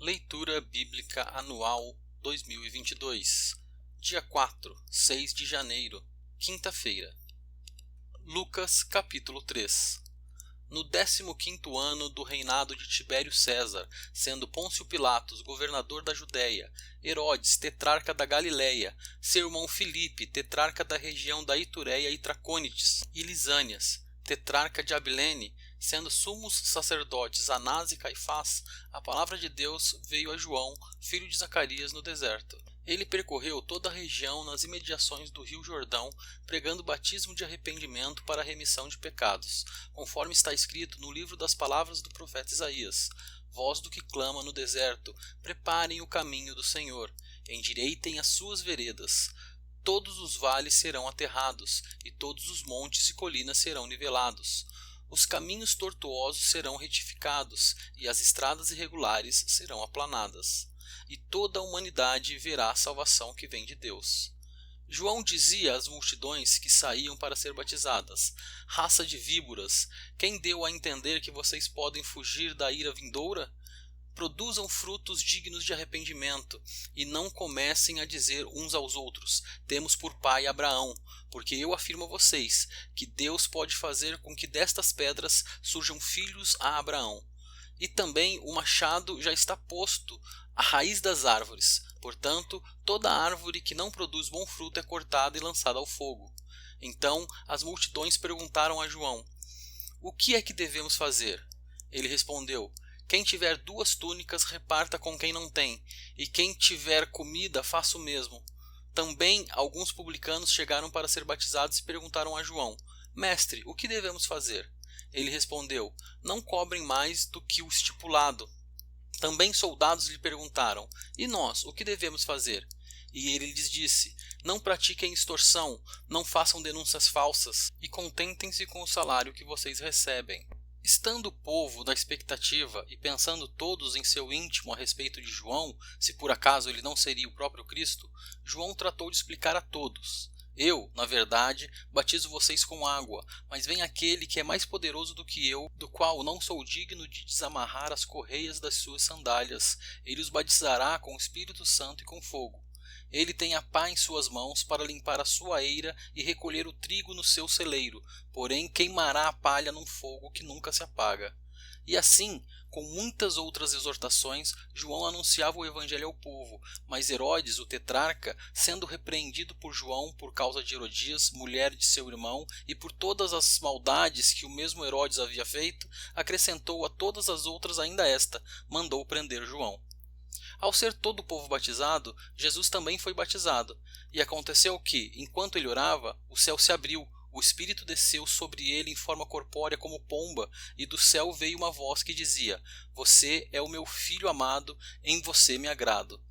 Leitura Bíblica Anual 2022, dia 4, 6 de janeiro, quinta-feira. Lucas capítulo 3. No 15º ano do reinado de Tibério César, sendo Pôncio Pilatos governador da Judéia, Herodes tetrarca da Galiléia, seu irmão Filipe tetrarca da região da Itureia e Tracônites e Lisânias, tetrarca de Abilene, sendo sumos sacerdotes Anás e Caifás, a palavra de Deus veio a João, filho de Zacarias, no deserto. Ele percorreu toda a região nas imediações do rio Jordão, pregando batismo de arrependimento para a remissão de pecados, conforme está escrito no livro das palavras do profeta Isaías: voz do que clama no deserto, preparem o caminho do Senhor, endireitem as suas veredas. Todos os vales serão aterrados, e todos os montes e colinas serão nivelados. Os caminhos tortuosos serão retificados, e as estradas irregulares serão aplanadas. E toda a humanidade verá a salvação que vem de Deus. João dizia às multidões que saíam para ser batizadas: raça de víboras, quem deu a entender que vocês podem fugir da ira vindoura? Produzam frutos dignos de arrependimento, e não comecem a dizer uns aos outros: temos por pai Abraão, porque eu afirmo a vocês que Deus pode fazer com que destas pedras surjam filhos a Abraão. E também o machado já está posto à raiz das árvores, portanto, toda árvore que não produz bom fruto é cortada e lançada ao fogo. Então as multidões perguntaram a João: o que é que devemos fazer? Ele respondeu: quem tiver 2 túnicas, reparta com quem não tem, e quem tiver comida, faça o mesmo. Também alguns publicanos chegaram para ser batizados e perguntaram a João: mestre, o que devemos fazer? Ele respondeu: não cobrem mais do que o estipulado. Também soldados lhe perguntaram: e nós, o que devemos fazer? E ele lhes disse: não pratiquem extorsão, não façam denúncias falsas, e contentem-se com o salário que vocês recebem. Estando o povo na expectativa e pensando todos em seu íntimo a respeito de João, se por acaso ele não seria o próprio Cristo, João tratou de explicar a todos: eu, na verdade, batizo vocês com água, mas vem aquele que é mais poderoso do que eu, do qual não sou digno de desamarrar as correias das suas sandálias. Ele os batizará com o Espírito Santo e com fogo. Ele tem a pá em suas mãos para limpar a sua eira e recolher o trigo no seu celeiro, porém queimará a palha num fogo que nunca se apaga. E assim, com muitas outras exortações, João anunciava o evangelho ao povo, mas Herodes, o tetrarca, sendo repreendido por João por causa de Herodias, mulher de seu irmão, e por todas as maldades que o mesmo Herodes havia feito, acrescentou a todas as outras ainda esta: mandou prender João. Ao ser todo o povo batizado, Jesus também foi batizado. E aconteceu que, enquanto ele orava, o céu se abriu, o Espírito desceu sobre ele em forma corpórea como pomba, e do céu veio uma voz que dizia: você é o meu filho amado, em você me agrado.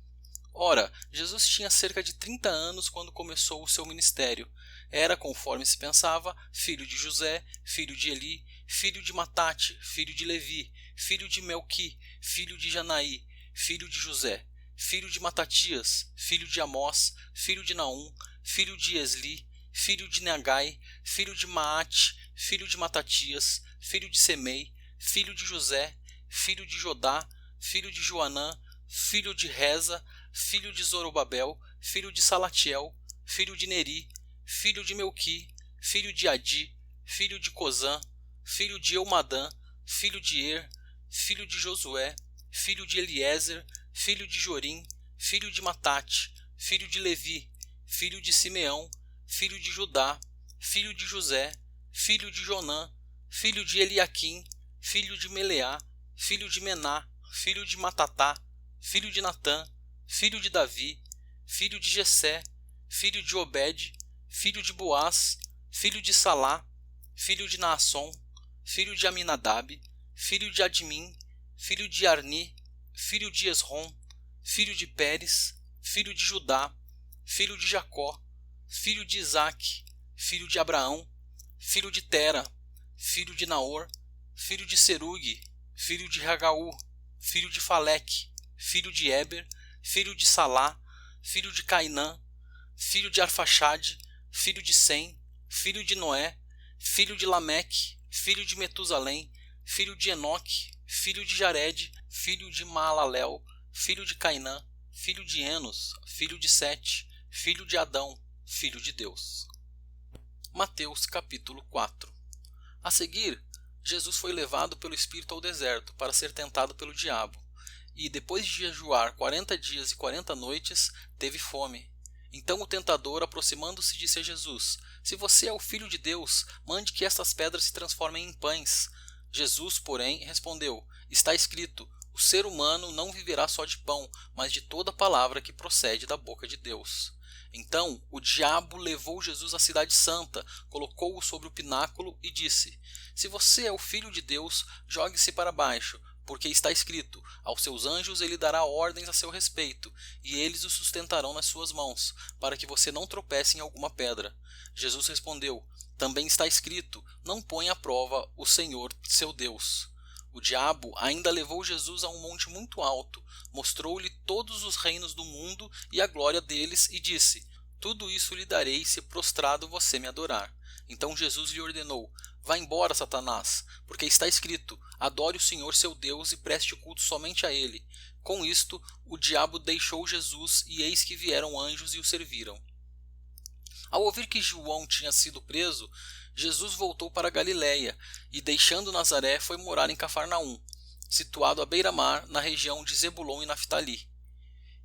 Ora, Jesus tinha cerca de 30 anos quando começou o seu ministério. Era, conforme se pensava, filho de José, filho de Eli, filho de Matate, filho de Levi, filho de Melqui, filho de Janaí, filho de José, filho de Matatias, filho de Amós, filho de Naum, filho de Esli, filho de Nagai, filho de Maate, filho de Matatias, filho de Semei, filho de José, filho de Jodá, filho de Joanã, filho de Reza, filho de Zorobabel, filho de Salatiel, filho de Neri, filho de Melqui, filho de Adi, filho de Cozã, filho de Eumadã, filho de Er, filho de Josué, filho de Eliezer, filho de Jorim, filho de Matate, filho de Levi, filho de Simeão, filho de Judá, filho de José, filho de Jonã, filho de Eliaquim, filho de Meleá, filho de Mená, filho de Matatá, filho de Natã, filho de Davi, filho de Jessé, filho de Obed, filho de Boaz, filho de Salá, filho de Naasson, filho de Aminadab, filho de Admim, filho de Arni, filho de Esrom, filho de Pérez, filho de Judá, filho de Jacó, filho de Isaque, filho de Abraão, filho de Tera, filho de Naor, filho de Serugue, filho de Ragaú, filho de Faleque, filho de Eber, filho de Salá, filho de Cainã, filho de Arfaxade, filho de Sem, filho de Noé, filho de Lameque, filho de Metusalém, filho de Enoque, filho de Jared, filho de Maalalel, filho de Cainã, filho de Enos, filho de Sete, filho de Adão, filho de Deus. Mateus capítulo 4. A seguir, Jesus foi levado pelo Espírito ao deserto para ser tentado pelo diabo, e depois de jejuar 40 dias e 40 noites, teve fome. Então o tentador, aproximando-se, disse a Jesus: Se você é o Filho de Deus, mande que estas pedras se transformem em pães. Jesus, porém, respondeu: Está escrito, o ser humano não viverá só de pão, mas de toda palavra que procede da boca de Deus. Então o diabo levou Jesus à cidade santa, colocou-o sobre o pináculo e disse: Se você é o Filho de Deus, jogue-se para baixo, porque está escrito, aos seus anjos ele dará ordens a seu respeito, e eles o sustentarão nas suas mãos, para que você não tropece em alguma pedra. Jesus respondeu: Também está escrito, não ponha à prova o Senhor seu Deus. O diabo ainda levou Jesus a um monte muito alto, mostrou-lhe todos os reinos do mundo e a glória deles, e disse: Tudo isso lhe darei se prostrado você me adorar. Então Jesus lhe ordenou: Vá embora, Satanás, porque está escrito, adore o Senhor seu Deus e preste culto somente a ele. Com isto, o diabo deixou Jesus, e eis que vieram anjos e o serviram. Ao ouvir que João tinha sido preso, Jesus voltou para Galiléia, e deixando Nazaré foi morar em Cafarnaum, situado à beira-mar, na região de Zebulon e Naftali.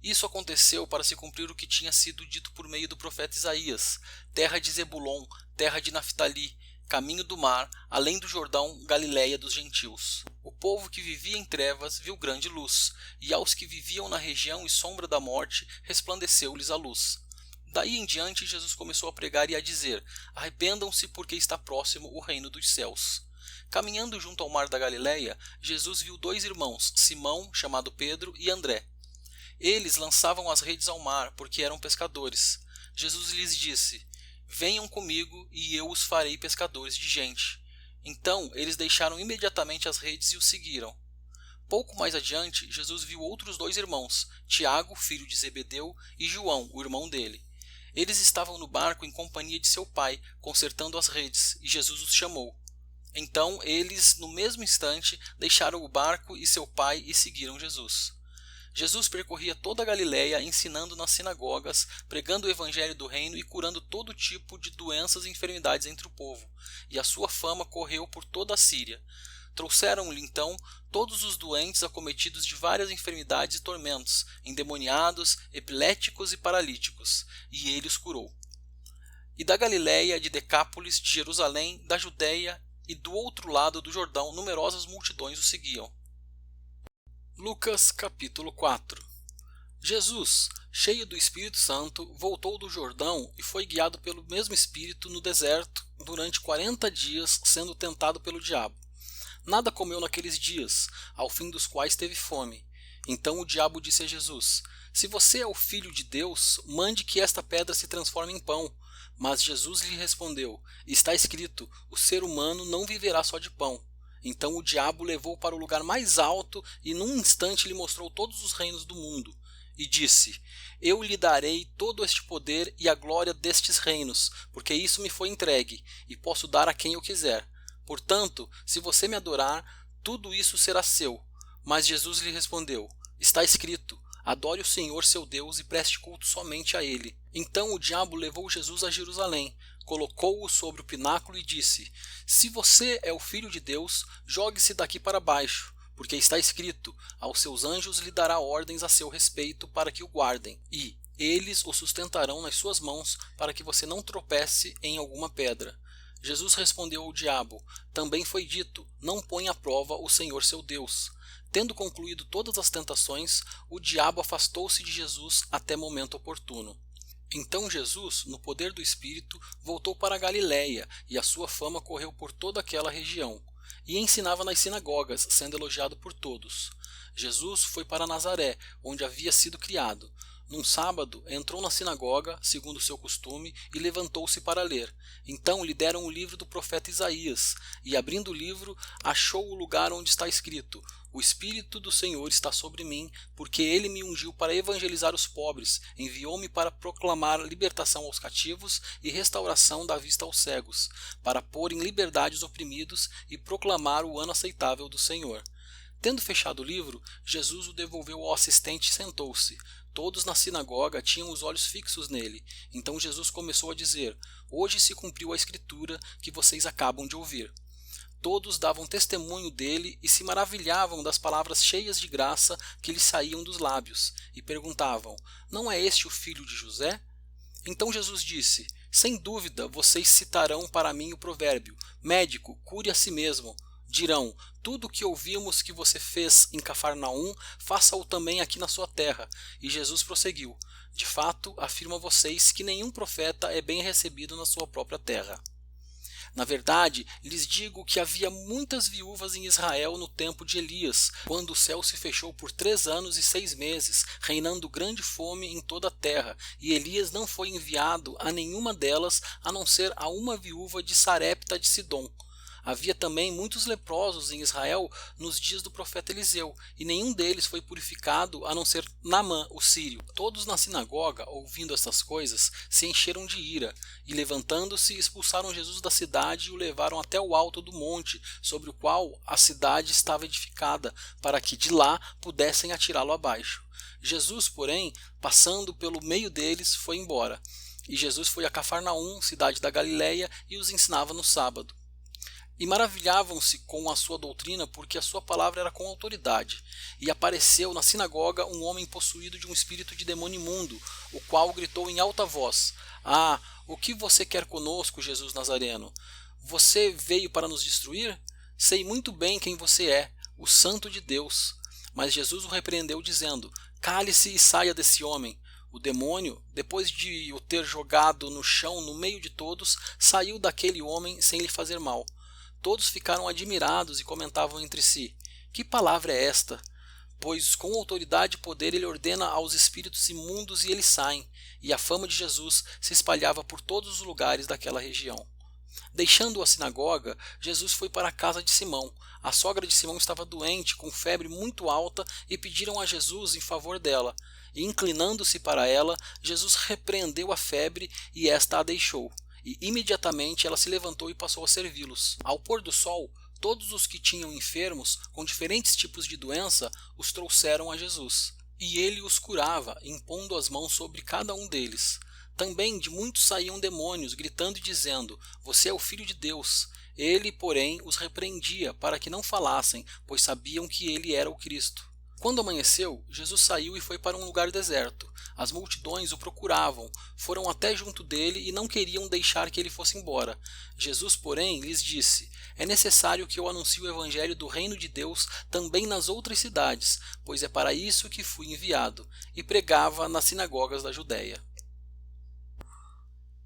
Isso aconteceu para se cumprir o que tinha sido dito por meio do profeta Isaías: terra de Zebulon, terra de Naftali, caminho do mar, além do Jordão, Galiléia dos gentios. O povo que vivia em trevas viu grande luz, e aos que viviam na região e sombra da morte resplandeceu-lhes a luz. Daí em diante Jesus começou a pregar e a dizer: Arrependam-se, porque está próximo o reino dos céus. Caminhando junto ao mar da Galiléia, Jesus viu dois irmãos, Simão, chamado Pedro, e André. Eles lançavam as redes ao mar, porque eram pescadores. Jesus lhes disse: Venham comigo, e eu os farei pescadores de gente. Então eles deixaram imediatamente as redes e o seguiram. Pouco mais adiante, Jesus viu outros dois irmãos, Tiago, filho de Zebedeu, e João, o irmão dele. Eles estavam no barco em companhia de seu pai, consertando as redes, e Jesus os chamou. Então eles, no mesmo instante, deixaram o barco e seu pai e seguiram Jesus. Jesus percorria toda a Galiléia, ensinando nas sinagogas, pregando o evangelho do reino e curando todo tipo de doenças e enfermidades entre o povo, e a sua fama correu por toda a Síria. Trouxeram-lhe então todos os doentes acometidos de várias enfermidades e tormentos, endemoniados, epiléticos e paralíticos, e ele os curou. E da Galiléia, de Decápolis, de Jerusalém, da Judéia e do outro lado do Jordão, numerosas multidões o seguiam. Lucas capítulo 4. Jesus, cheio do Espírito Santo, voltou do Jordão e foi guiado pelo mesmo Espírito no deserto durante 40 dias, sendo tentado pelo diabo. Nada comeu naqueles dias, ao fim dos quais teve fome. Então o diabo disse a Jesus: Se você é o Filho de Deus, mande que esta pedra se transforme em pão. Mas Jesus lhe respondeu: Está escrito, o ser humano não viverá só de pão. Então o diabo o levou para o lugar mais alto e num instante lhe mostrou todos os reinos do mundo. E disse: Eu lhe darei todo este poder e a glória destes reinos, porque isso me foi entregue, e posso dar a quem eu quiser. Portanto, se você me adorar, tudo isso será seu. Mas Jesus lhe respondeu: Está escrito, adore o Senhor seu Deus e preste culto somente a ele. Então o diabo levou Jesus a Jerusalém, colocou-o sobre o pináculo e disse: Se você é o Filho de Deus, jogue-se daqui para baixo, porque está escrito, aos seus anjos lhe dará ordens a seu respeito para que o guardem, e eles o sustentarão nas suas mãos para que você não tropece em alguma pedra. Jesus respondeu ao diabo: Também foi dito, não ponha à prova o Senhor seu Deus. Tendo concluído todas as tentações, o diabo afastou-se de Jesus até momento oportuno. Então Jesus, no poder do Espírito, voltou para a Galiléia, e a sua fama correu por toda aquela região. E ensinava nas sinagogas, sendo elogiado por todos. Jesus foi para Nazaré, onde havia sido criado. Num sábado, entrou na sinagoga, segundo o seu costume, e levantou-se para ler. Então lhe deram o livro do profeta Isaías, e abrindo o livro, achou o lugar onde está escrito: O Espírito do Senhor está sobre mim, porque ele me ungiu para evangelizar os pobres, enviou-me para proclamar libertação aos cativos e restauração da vista aos cegos, para pôr em liberdade os oprimidos e proclamar o ano aceitável do Senhor. Tendo fechado o livro, Jesus o devolveu ao assistente e sentou-se. Todos na sinagoga tinham os olhos fixos nele. Então Jesus começou a dizer: Hoje se cumpriu a escritura que vocês acabam de ouvir. Todos davam testemunho dele e se maravilhavam das palavras cheias de graça que lhe saíam dos lábios, e perguntavam: Não é este o filho de José? Então Jesus disse: Sem dúvida vocês citarão para mim o provérbio: Médico, cure a si mesmo. Dirão: Tudo o que ouvimos que você fez em Cafarnaum, faça-o também aqui na sua terra. E Jesus prosseguiu: De fato, afirmo a vocês que nenhum profeta é bem recebido na sua própria terra. Na verdade, lhes digo que havia muitas viúvas em Israel no tempo de Elias, quando o céu se fechou por 3 anos e 6 meses, reinando grande fome em toda a terra, e Elias não foi enviado a nenhuma delas, a não ser a uma viúva de Sarepta de Sidom. Havia também muitos leprosos em Israel nos dias do profeta Eliseu, e nenhum deles foi purificado a não ser Naamã, o sírio. Todos na sinagoga, ouvindo estas coisas, se encheram de ira, e levantando-se, expulsaram Jesus da cidade e o levaram até o alto do monte, sobre o qual a cidade estava edificada, para que de lá pudessem atirá-lo abaixo. Jesus, porém, passando pelo meio deles, foi embora. E Jesus foi a Cafarnaum, cidade da Galileia, e os ensinava no sábado. E maravilhavam-se com a sua doutrina, porque a sua palavra era com autoridade. E apareceu na sinagoga um homem possuído de um espírito de demônio imundo, o qual gritou em alta voz: Ah, o que você quer conosco, Jesus Nazareno? Você veio para nos destruir? Sei muito bem quem você é, o Santo de Deus. Mas Jesus o repreendeu, dizendo: Cale-se e saia desse homem. O demônio, depois de o ter jogado no chão no meio de todos, saiu daquele homem sem lhe fazer mal. Todos ficaram admirados e comentavam entre si: Que palavra é esta? Pois com autoridade e poder ele ordena aos espíritos imundos e eles saem. E a fama de Jesus se espalhava por todos os lugares daquela região. Deixando a sinagoga, Jesus foi para a casa de Simão. A sogra de Simão estava doente, com febre muito alta, e pediram a Jesus em favor dela. E inclinando-se para ela, Jesus repreendeu a febre e esta a deixou. E imediatamente ela se levantou e passou a servi-los. Ao pôr do sol, todos os que tinham enfermos, com diferentes tipos de doença, os trouxeram a Jesus. E ele os curava, impondo as mãos sobre cada um deles. Também de muitos saíam demônios, gritando e dizendo: Você é o Filho de Deus. Ele, porém, os repreendia, para que não falassem, pois sabiam que ele era o Cristo. Quando amanheceu, Jesus saiu e foi para um lugar deserto. As multidões o procuravam, foram até junto dele e não queriam deixar que ele fosse embora. Jesus, porém, lhes disse: É necessário que eu anuncie o evangelho do reino de Deus também nas outras cidades, pois é para isso que fui enviado. E pregava nas sinagogas da Judéia.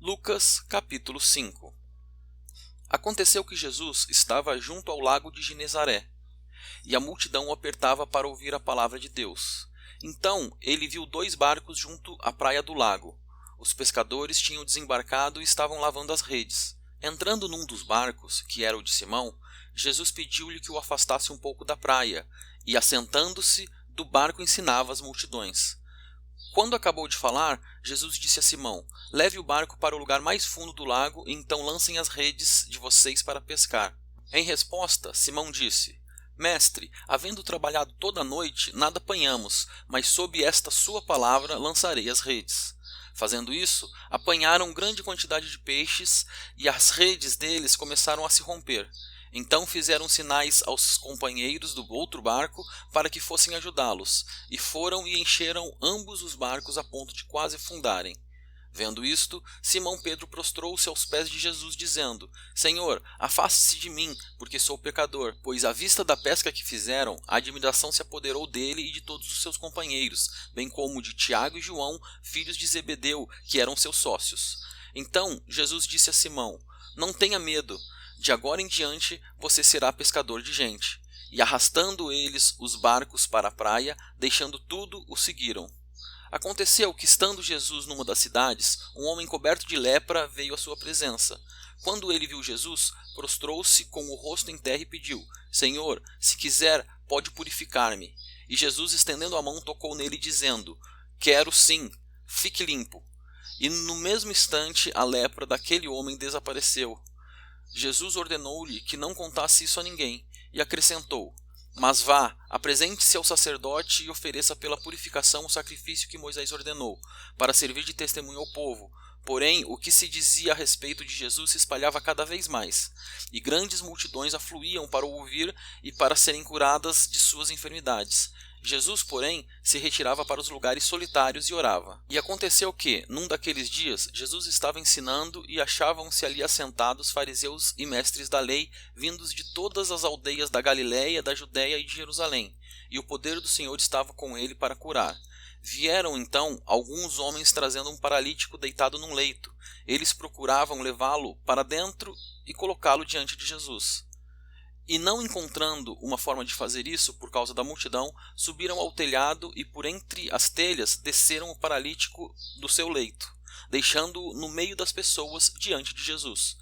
Lucas capítulo 5. Aconteceu que Jesus estava junto ao lago de Genezaré, e a multidão o apertava para ouvir a palavra de Deus. Então ele viu 2 barcos junto à praia do lago. Os pescadores tinham desembarcado e estavam lavando as redes. Entrando num dos barcos, que era o de Simão, Jesus pediu-lhe que o afastasse um pouco da praia, e assentando-se do barco ensinava as multidões. Quando acabou de falar, Jesus disse a Simão: Leve o barco para o lugar mais fundo do lago e então lancem as redes de vocês para pescar. Em resposta, Simão disse: Mestre, havendo trabalhado toda a noite, nada apanhamos, mas sob esta sua palavra lançarei as redes. Fazendo isso, apanharam grande quantidade de peixes e as redes deles começaram a se romper. Então fizeram sinais aos companheiros do outro barco para que fossem ajudá-los, e foram e encheram ambos os barcos a ponto de quase afundarem. Vendo isto, Simão Pedro prostrou-se aos pés de Jesus, dizendo: Senhor, afaste-se de mim, porque sou pecador. Pois à vista da pesca que fizeram, a admiração se apoderou dele e de todos os seus companheiros, bem como de Tiago e João, filhos de Zebedeu, que eram seus sócios. Então Jesus disse a Simão: Não tenha medo, de agora em diante você será pescador de gente. E arrastando eles os barcos para a praia, deixando tudo, o seguiram. Aconteceu que, estando Jesus numa das cidades, um homem coberto de lepra veio à sua presença. Quando ele viu Jesus, prostrou-se com o rosto em terra e pediu: Senhor, se quiser, pode purificar-me. E Jesus, estendendo a mão, tocou nele, dizendo: Quero sim, fique limpo. E no mesmo instante a lepra daquele homem desapareceu. Jesus ordenou-lhe que não contasse isso a ninguém, e acrescentou: Mas vá, apresente-se ao sacerdote e ofereça pela purificação o sacrifício que Moisés ordenou, para servir de testemunho ao povo. Porém, o que se dizia a respeito de Jesus se espalhava cada vez mais, e grandes multidões afluíam para o ouvir e para serem curadas de suas enfermidades. Jesus, porém, se retirava para os lugares solitários e orava. E aconteceu que, num daqueles dias, Jesus estava ensinando e achavam-se ali assentados fariseus e mestres da lei, vindos de todas as aldeias da Galiléia, da Judéia e de Jerusalém, e o poder do Senhor estava com ele para curar. Vieram então alguns homens trazendo um paralítico deitado num leito. Eles procuravam levá-lo para dentro e colocá-lo diante de Jesus. E não encontrando uma forma de fazer isso por causa da multidão, subiram ao telhado e por entre as telhas desceram o paralítico do seu leito, deixando-o no meio das pessoas diante de Jesus.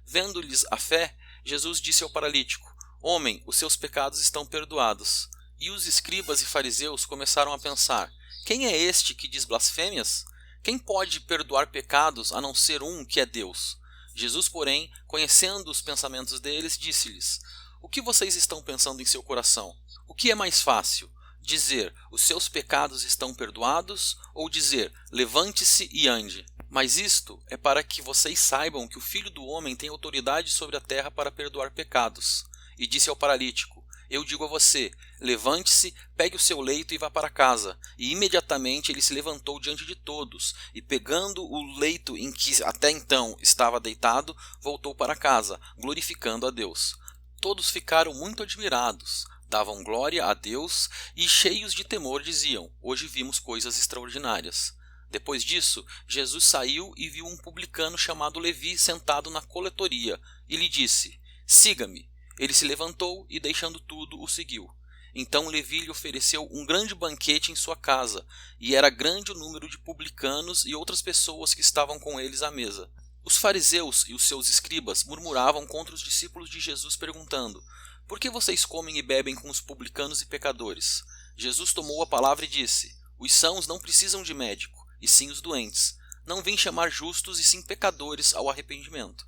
Vendo-lhes a fé, Jesus disse ao paralítico: Homem, os seus pecados estão perdoados. E os escribas e fariseus começaram a pensar: Quem é este que diz blasfêmias? Quem pode perdoar pecados a não ser um, que é Deus? Jesus, porém, conhecendo os pensamentos deles, disse-lhes: O que vocês estão pensando em seu coração? O que é mais fácil? Dizer: Os seus pecados estão perdoados? Ou dizer: Levante-se e ande? Mas isto é para que vocês saibam que o Filho do Homem tem autoridade sobre a terra para perdoar pecados. E disse ao paralítico: Eu digo a você, levante-se, pegue o seu leito e vá para casa. E imediatamente ele se levantou diante de todos, e pegando o leito em que até então estava deitado, voltou para casa, glorificando a Deus. Todos ficaram muito admirados, davam glória a Deus e, cheios de temor, diziam: Hoje vimos coisas extraordinárias. Depois disso, Jesus saiu e viu um publicano chamado Levi sentado na coletoria, e lhe disse: Siga-me. Ele se levantou e, deixando tudo, o seguiu. Então Levi lhe ofereceu um grande banquete em sua casa, e era grande o número de publicanos e outras pessoas que estavam com eles à mesa. Os fariseus e os seus escribas murmuravam contra os discípulos de Jesus, perguntando: Por que vocês comem e bebem com os publicanos e pecadores? Jesus tomou a palavra e disse: Os sãos não precisam de médico, e sim os doentes. Não vim chamar justos, e sim pecadores ao arrependimento.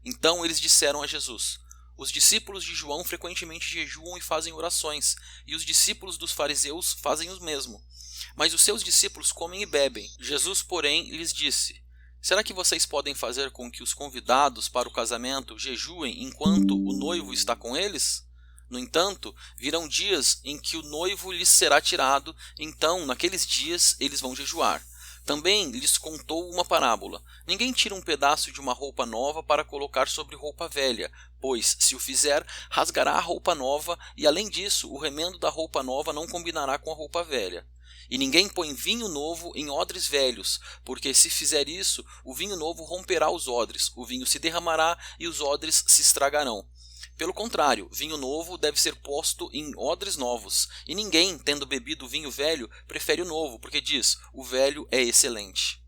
Então eles disseram a Jesus: Os discípulos de João frequentemente jejuam e fazem orações, e os discípulos dos fariseus fazem o mesmo. Mas os seus discípulos comem e bebem. Jesus, porém, lhes disse: Será que vocês podem fazer com que os convidados para o casamento jejuem enquanto o noivo está com eles? No entanto, virão dias em que o noivo lhes será tirado, então, naqueles dias, eles vão jejuar. Também lhes contou uma parábola: Ninguém tira um pedaço de uma roupa nova para colocar sobre roupa velha, pois, se o fizer, rasgará a roupa nova, e além disso, o remendo da roupa nova não combinará com a roupa velha. E ninguém põe vinho novo em odres velhos, porque se fizer isso, o vinho novo romperá os odres, o vinho se derramará e os odres se estragarão. Pelo contrário, vinho novo deve ser posto em odres novos, e ninguém, tendo bebido vinho velho, prefere o novo, porque diz: o velho é excelente.